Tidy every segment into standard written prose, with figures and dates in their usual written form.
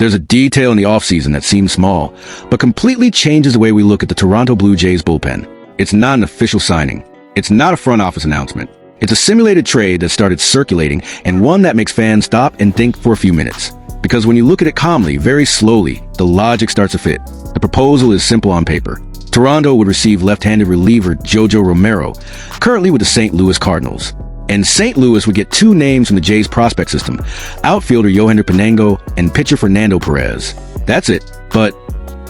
There's a detail in the offseason that seems small, but completely changes the way we look at the Toronto Blue Jays bullpen. It's not an official signing. It's not a front office announcement. It's a simulated trade that started circulating, and one that makes fans stop and think for a few minutes. Because when you look at it calmly, very slowly, the logic starts to fit. The proposal is simple on paper. Toronto would receive left-handed reliever Jojo Romero, currently with the St. Louis Cardinals. And St. Louis would get two names from the Jays prospect system, outfielder Yohander Pinango and pitcher Fernando Perez. That's it. But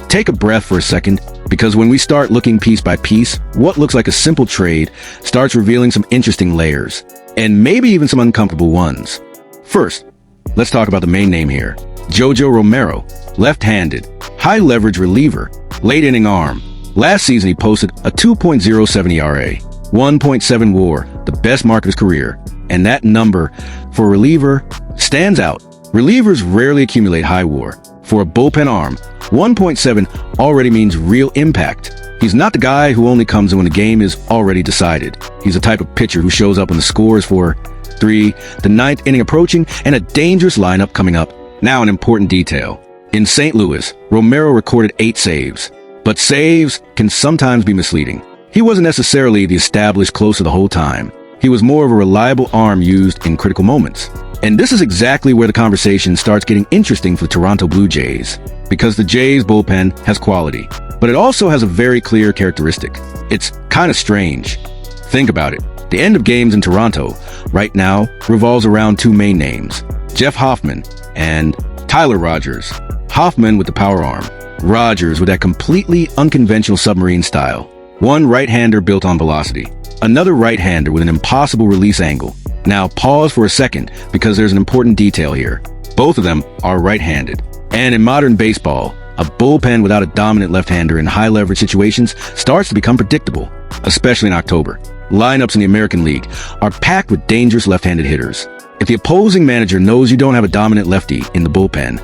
take a breath for a second, because when we start looking piece by piece, what looks like a simple trade starts revealing some interesting layers, and maybe even some uncomfortable ones. First, let's talk about the main name here. Jojo Romero, left-handed, high-leverage reliever, late-inning arm. Last season he posted a 2.07 ERA, 1.7 WAR, the best mark of his career. And that number, for a reliever, stands out. Relievers rarely accumulate high WAR. For a bullpen arm, 1.7 already means real impact. He's not the guy who only comes in when the game is already decided. He's the type of pitcher who shows up when the score is for 3, the ninth inning approaching, and a dangerous lineup coming up. Now an important detail. In St. Louis, Romero recorded 8 saves. But saves can sometimes be misleading. He wasn't necessarily the established closer the whole time. He was more of a reliable arm used in critical moments. And this is exactly where the conversation starts getting interesting for the Toronto Blue Jays. Because the Jays bullpen has quality, but it also has a very clear characteristic. It's kind of strange. Think about it. The end of games in Toronto right now revolves around two main names, Jeff Hoffman and Tyler Rogers. Hoffman with the power arm, Rogers with that completely unconventional submarine style. One right-hander built on velocity, another right-hander with an impossible release angle. Now pause for a second, because there's an important detail here. Both of them are right-handed. And in modern baseball, a bullpen without a dominant left-hander in high-leverage situations starts to become predictable, especially in October. Lineups in the American League are packed with dangerous left-handed hitters. If the opposing manager knows you don't have a dominant lefty in the bullpen,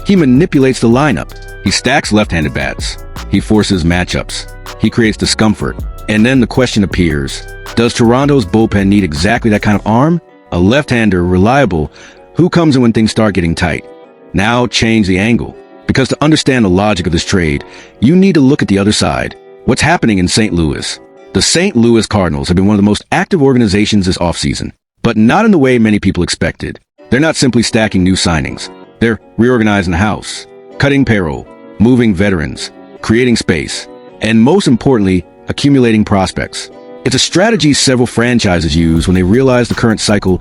he manipulates the lineup. He stacks left-handed bats. He forces matchups. He creates discomfort. And then the question appears, does Toronto's bullpen need exactly that kind of arm? A left-hander, reliable, who comes in when things start getting tight? Now change the angle. Because to understand the logic of this trade, you need to look at the other side. What's happening in St. Louis? The St. Louis Cardinals have been one of the most active organizations this offseason, but not in the way many people expected. They're not simply stacking new signings. They're reorganizing the house, cutting payroll, moving veterans, creating space, and most importantly, accumulating prospects. It's a strategy several franchises use when they realize the current cycle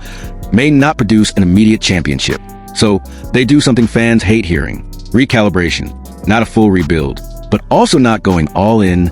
may not produce an immediate championship. So they do something fans hate hearing: recalibration. Not a full rebuild, but also not going all in.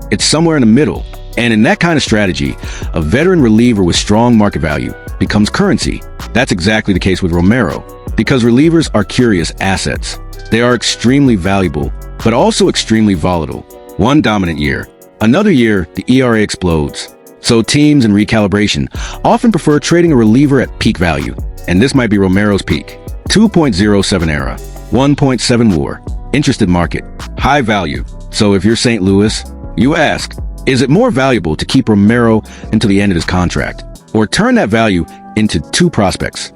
It's somewhere in the middle. And in that kind of strategy, a veteran reliever with strong market value becomes currency. That's exactly the case with Romero. Because relievers are curious assets. They are extremely valuable, but also extremely volatile. One dominant year, another year, the ERA explodes. So teams in recalibration often prefer trading a reliever at peak value. And this might be Romero's peak. 2.07 ERA, 1.7 WAR, interested market, high value. So if you're St. Louis, you ask, is it more valuable to keep Romero until the end of his contract, or turn that value into 2 prospects?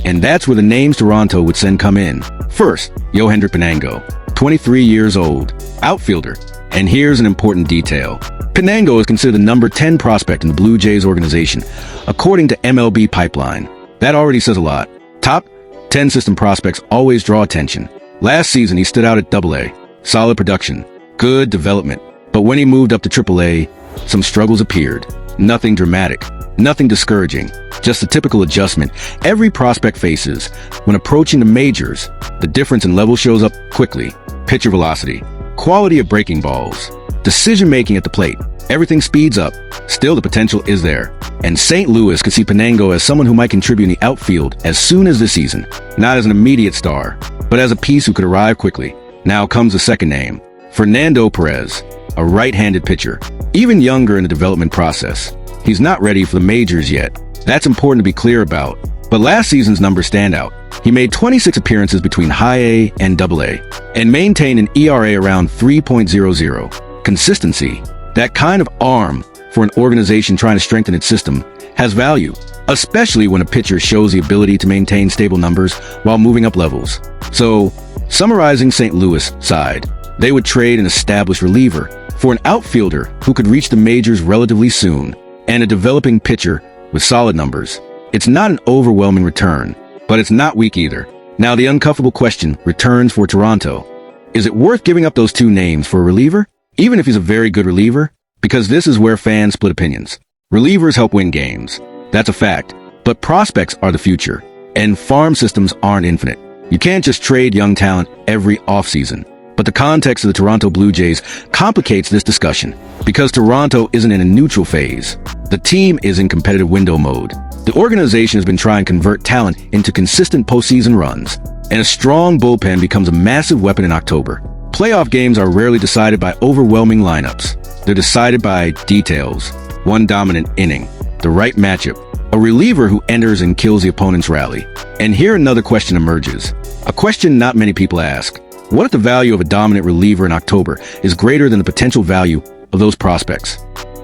And that's where the names Toronto would send come in. First, Yohander Pinango, 23 years old, outfielder. And here's an important detail. Pinango is considered the number 10 prospect in the Blue Jays organization, according to MLB Pipeline. That already says a lot. Top 10 system prospects always draw attention. Last season, he stood out at AA. Solid production, good development. But when he moved up to AAA, some struggles appeared. Nothing dramatic, nothing discouraging, just a typical adjustment every prospect faces when approaching the majors. The difference in level shows up quickly. Pitcher velocity, quality of breaking balls, decision-making at the plate. Everything speeds up. Still, the potential is there. And St. Louis could see Pinango as someone who might contribute in the outfield as soon as this season. Not as an immediate star, but as a piece who could arrive quickly. Now comes the second name, Fernando Perez, a right-handed pitcher, even younger in the development process. He's not ready for the majors yet. That's important to be clear about. But last season's numbers stand out. He made 26 appearances between high A and AA, and maintained an ERA around 3.00. Consistency, that kind of arm for an organization trying to strengthen its system, has value, especially when a pitcher shows the ability to maintain stable numbers while moving up levels. So, Summarizing St. Louis side, they would trade an established reliever for an outfielder who could reach the majors relatively soon, and a developing pitcher with solid numbers. It's not an overwhelming return, but it's not weak either. Now the uncomfortable question returns for Toronto. Is it worth giving up those two names for a reliever, even if he's a very good reliever? Because this is where fans split opinions. Relievers help win games. That's a fact. But prospects are the future, and farm systems aren't infinite. You can't just trade young talent every offseason. But the context of the Toronto Blue Jays complicates this discussion, because Toronto isn't in a neutral phase. The team is in competitive window mode. The organization has been trying to convert talent into consistent postseason runs, and a strong bullpen becomes a massive weapon in October. Playoff games are rarely decided by overwhelming lineups. They're decided by details. One dominant inning, the right matchup, a reliever who enters and kills the opponent's rally. And here another question emerges. A question not many people ask. What if the value of a dominant reliever in October is greater than the potential value of those prospects?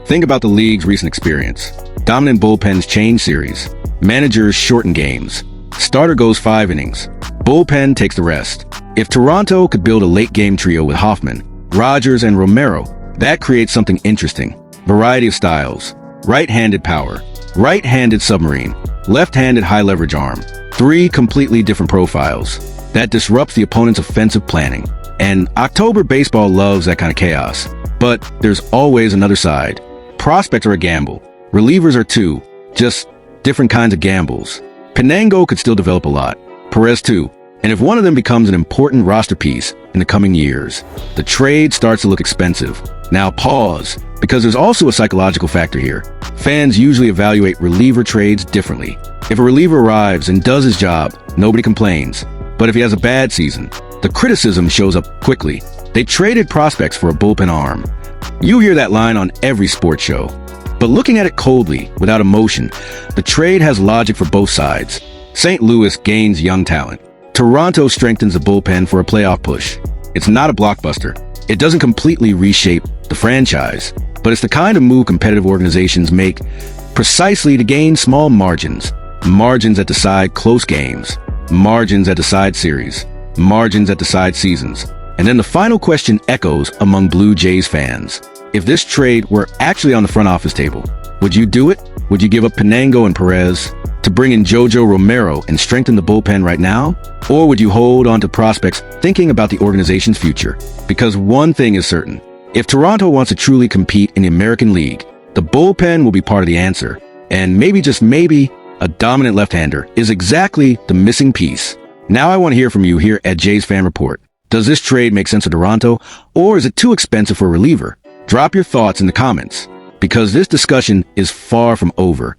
Think about the league's recent experience. Dominant bullpens change series. Managers shorten games. Starter goes 5 innings. Bullpen takes the rest. If Toronto could build a late-game trio with Hoffman, Rogers, and Romero, that creates something interesting. Variety of styles. Right-handed power. Right-handed submarine. Left-handed high-leverage arm. 3 completely different profiles. That disrupts the opponent's offensive planning. And October baseball loves that kind of chaos. But there's always another side. Prospects are a gamble. Relievers are too. Just different kinds of gambles. Penango could still develop a lot. Perez too. And if one of them becomes an important roster piece in the coming years, the trade starts to look expensive. Now pause, because there's also a psychological factor here. Fans usually evaluate reliever trades differently. If a reliever arrives and does his job, nobody complains. But if he has a bad season, the criticism shows up quickly. They traded prospects for a bullpen arm. You hear that line on every sports show. But looking at it coldly, without emotion, the trade has logic for both sides. St. Louis gains young talent. Toronto strengthens the bullpen for a playoff push. It's not a blockbuster. It doesn't completely reshape the franchise, but it's the kind of move competitive organizations make precisely to gain small margins. Margins that decide close games. Margins that decide series. Margins that decide seasons. And then the final question echoes among Blue Jays fans. If this trade were actually on the front office table, would you do it? Would you give up Penango and Perez to bring in Jojo, Romero and strengthen the bullpen right now? Or would you hold on to prospects thinking about the organization's future? Because one thing is certain. If Toronto wants to truly compete in the American League, the bullpen will be part of the answer. And maybe, just maybe, a dominant left-hander is exactly the missing piece. Now I want to hear from you here at Jays Fan Report. Does this trade make sense for Toronto, or is it too expensive for a reliever? Drop your thoughts in the comments, because this discussion is far from over.